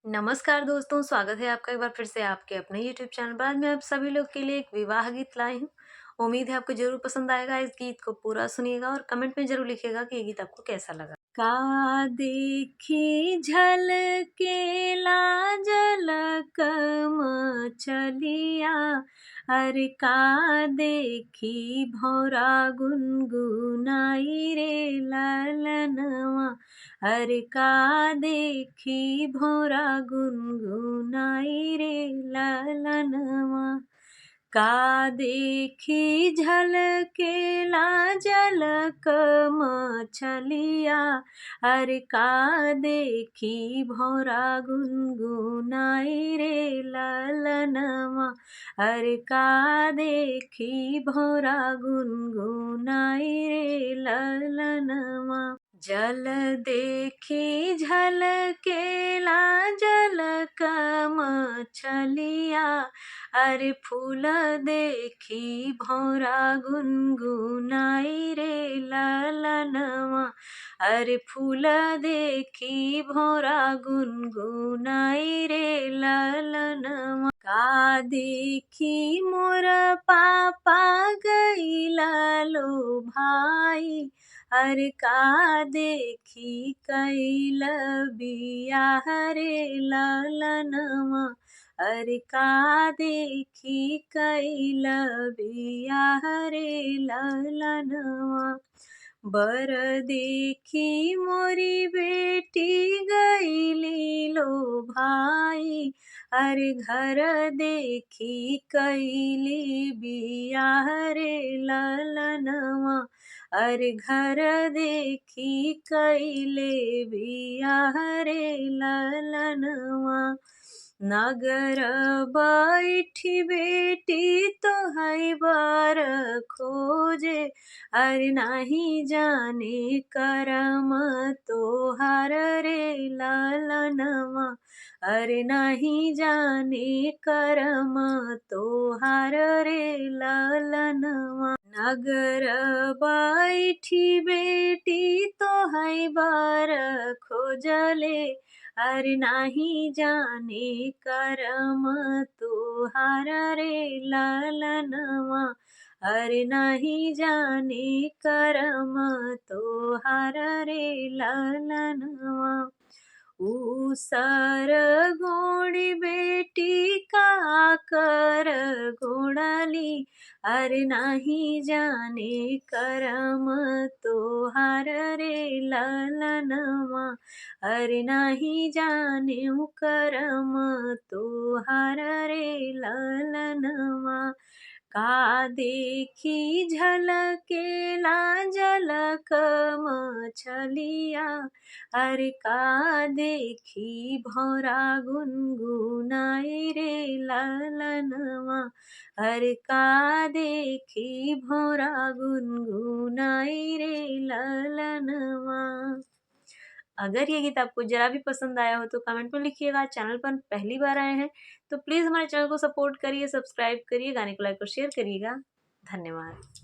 नमस्कार दोस्तों, स्वागत है आपका एक बार फिर से आपके अपने यूट्यूब चैनल पर। आज मैं आप सभी लोग के लिए एक विवाह गीत लाई हूँ। उम्मीद है आपको ज़रूर पसंद आएगा। इस गीत को पूरा सुनिएगा और कमेंट में ज़रूर लिखिएगा कि ये गीत आपको कैसा लगा। का देखी झलकेला झलक मछलिया, अरे का देखी भौरा गुनगुनाई रे ललनवा, अरे का देखी भौरा गुनगुनाई रे ललनवा, का देखी झलकेला झलक मछलिया, अरे का देखी भौरा गुनगुनाई रे ललनवा, अरे का देखी भौरा गुनगुनाई रे ललनवा। जल देखी झलकेला झलक मछलिया, अरे फूल देखी भौरा गुनगुनाई रे ललनवा, अरे फूल देखी भौरा गुनगुनाई रे ललनवा। का देखी मोर पापा गईला लो भाई, अरे का देखी कैल बियाह रे ललनवा, अरे का देखी कैल बियाह रे ललनवा। बर देखी मोरी बेटी गईली लो भाई, अरे घर देखी कैली बियाह रे ललनवा, अरे घर देखी कैले बियाह रे ललनवा। नगर बैठी बेटी तो है बार खोजे, अरे नहीं जाने करम तोहार रे ललनवा, अरे नहीं जाने करम तोहार रे ललनवा। नगर बैठी बेटी तो है बार खोजले, अरे नहीं जाने करम तोहार रे ललनवा, अरे नहीं जाने करम तोहार रे ललनवा। ऊसर गोड़ी बेटी का कर गोड़ली, अरे नहीं जाने करम तोहार रे ललनवा, अरे नहीं जाने करम तोहार रे ललनवा। का देखी झलकेला झलक मछलिया, अरे का देखी भौरा गुनगुनाई रे ललनवा, अरे का देखी भौरा गुनगुनाई रे ललनवा। अगर ये गीत आपको जरा भी पसंद आया हो तो कमेंट में लिखिएगा। चैनल पर पहली बार आए हैं तो प्लीज़ हमारे चैनल को सपोर्ट करिए, सब्सक्राइब करिए, गाने को लाइक और शेयर करिएगा। धन्यवाद।